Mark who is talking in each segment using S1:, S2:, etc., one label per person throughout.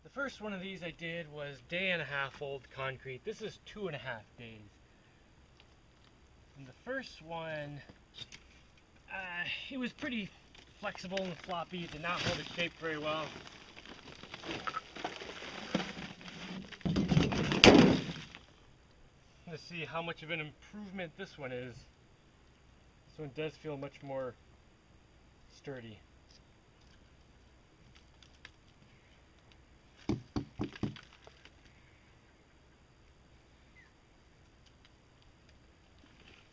S1: The first one of these I did was day and a half old concrete. This is 2.5 days. And the first one, it was pretty flexible and floppy. It did not hold its shape very well. Let's see how much of an improvement this one is. This one does feel much more sturdy.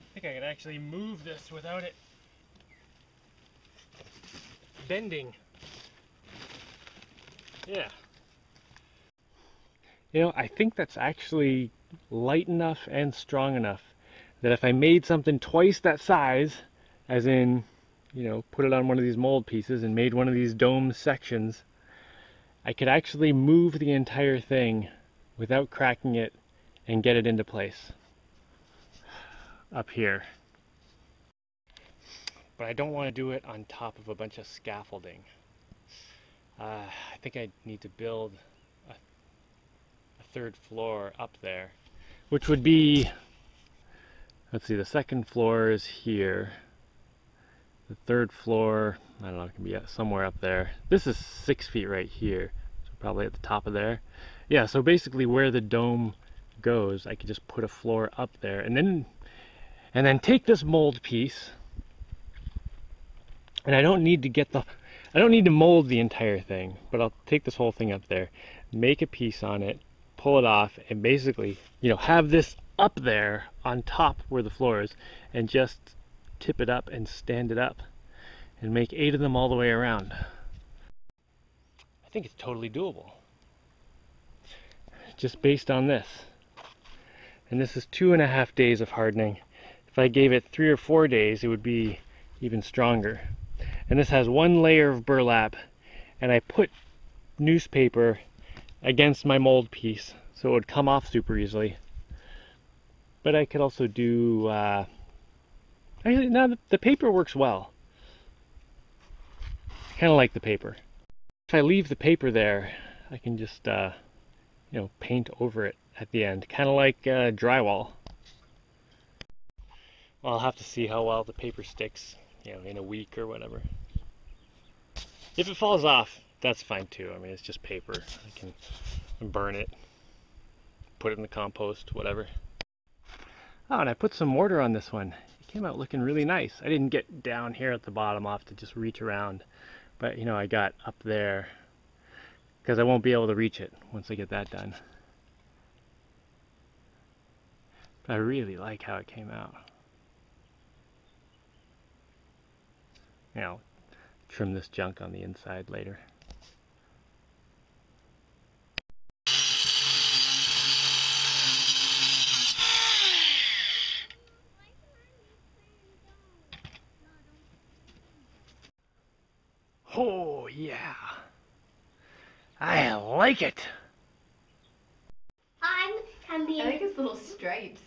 S1: I think I can actually move this without it bending. Yeah. You know, I think that's actually light enough and strong enough that if I made something twice that size, as in, you know, put it on one of these mold pieces and made one of these dome sections, I could actually move the entire thing without cracking it and get it into place up here. But I don't want to do it on top of a bunch of scaffolding. I think I need to build a third floor up there, which would be, let's see, the second floor is here. The third floor, I don't know, it can be somewhere up there. This is 6 feet right here, so probably at the top of there. Yeah, so basically where the dome goes, I could just put a floor up there, and then take this mold piece, and I don't need to mold the entire thing, but I'll take this whole thing up there, make a piece on it, pull it off, and basically, you know, have this up there on top where the floor is, and just tip it up and stand it up, and make 8 of them all the way around. I think it's totally doable, just based on this. And this is 2.5 days of hardening. If I gave it 3 or 4 days, it would be even stronger. And this has 1 layer of burlap, and I put newspaper against my mold piece so it would come off super easily. But I could also do, actually, no, the paper works well. I kind of like the paper. If I leave the paper there, I can just, you know, paint over it at the end, kind of like drywall. Well, I'll have to see how well the paper sticks, you know, in a week or whatever. If it falls off, that's fine too. I mean, it's just paper. I can burn it, put it in the compost, whatever. Oh, and I put some mortar on this one. It came out looking really nice. I didn't get down here at the bottom. I'll have to just reach around. But, you know, I got up there because I won't be able to reach it once I get that done. But I really like how it came out. You know, trim this junk on the inside later. Oh yeah, I like it.
S2: I like his little stripes.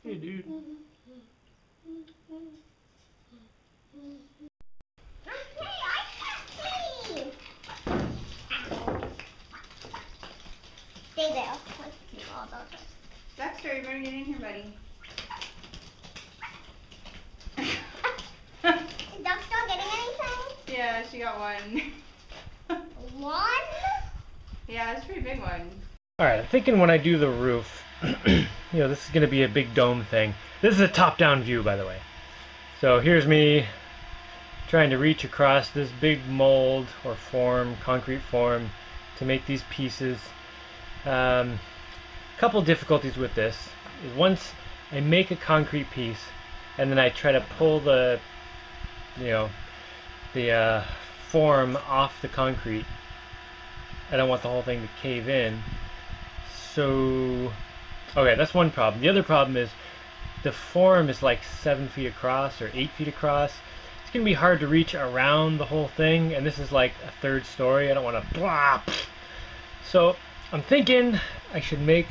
S1: Hey dude.
S2: Stay there.
S3: Dexter, you better get in here, buddy.
S2: Is Dexter getting anything?
S3: Yeah, she got one.
S2: One?
S3: Yeah, it's a pretty big one.
S1: Alright, I'm thinking when I do the roof, you know, this is going to be a big dome thing. This is a top-down view, by the way. So here's me trying to reach across this big mold or form, concrete form, to make these pieces. Couple difficulties with this is once I make a concrete piece and then I try to pull the, you know, the form off the concrete, I don't want the whole thing to cave in. So, okay, that's one problem. The other problem is the form is like 7 feet across or 8 feet across. It's gonna be hard to reach around the whole thing, and this is like a 3rd story. I don't want to blah. So I'm thinking I should make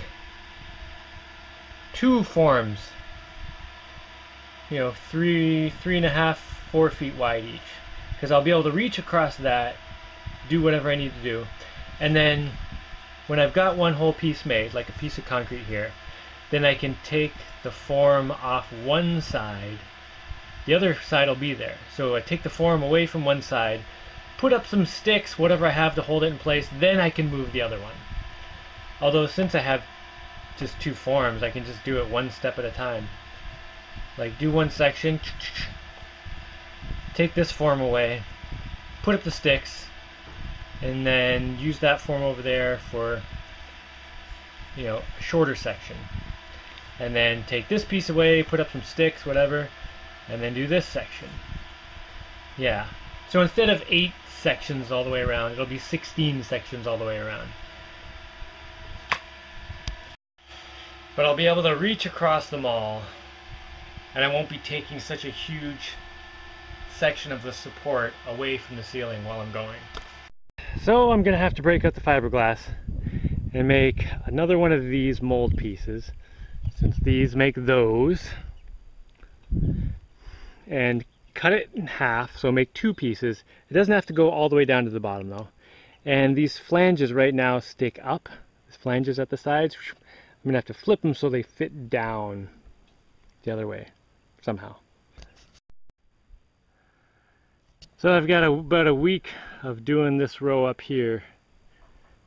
S1: 2 forms, you know, 3.5, 4 feet wide each, because I'll be able to reach across that do whatever I need to do. And then when I've got one whole piece made, like a piece of concrete here, then I can take the form off one side. The other side will be there. So I take the form away from one side, put up some sticks, whatever I have to hold it in place, then I can move the other one. Although since I have just two forms, I can just do it one step at a time. Like do one section, take this form away, put up the sticks, and then use that form over there for, a shorter section. And then take this piece away, put up some sticks, whatever, and then do this section. Yeah. So instead of 8 sections all the way around, it'll be 16 sections all the way around. But I'll be able to reach across them all, and I won't be taking such a huge section of the support away from the ceiling while I'm going. So I'm going to have to break out the fiberglass and make another one of these mold pieces, since these make those, and cut it in half, so make 2 pieces. It doesn't have to go all the way down to the bottom though. And these flanges right now stick up, these flanges at the sides. I'm gonna have to flip them so they fit down the other way somehow. So I've got about a week of doing this row up here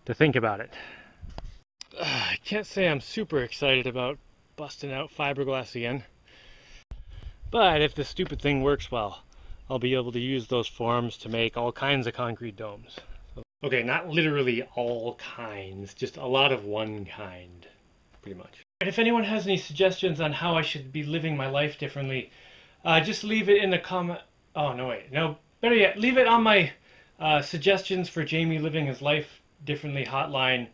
S1: to think about it. I can't say I'm super excited about busting out fiberglass again. But if this stupid thing works well, I'll be able to use those forms to make all kinds of concrete domes. Okay, not literally all kinds, just a lot of one kind, pretty much. And if anyone has any suggestions on how I should be living my life differently, just leave it in the comment. Oh, no, wait. No, better yet, leave it on my suggestions for Jaimie living his life differently hotline.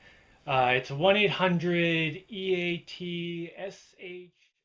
S1: It's 1-800-EAT-SH.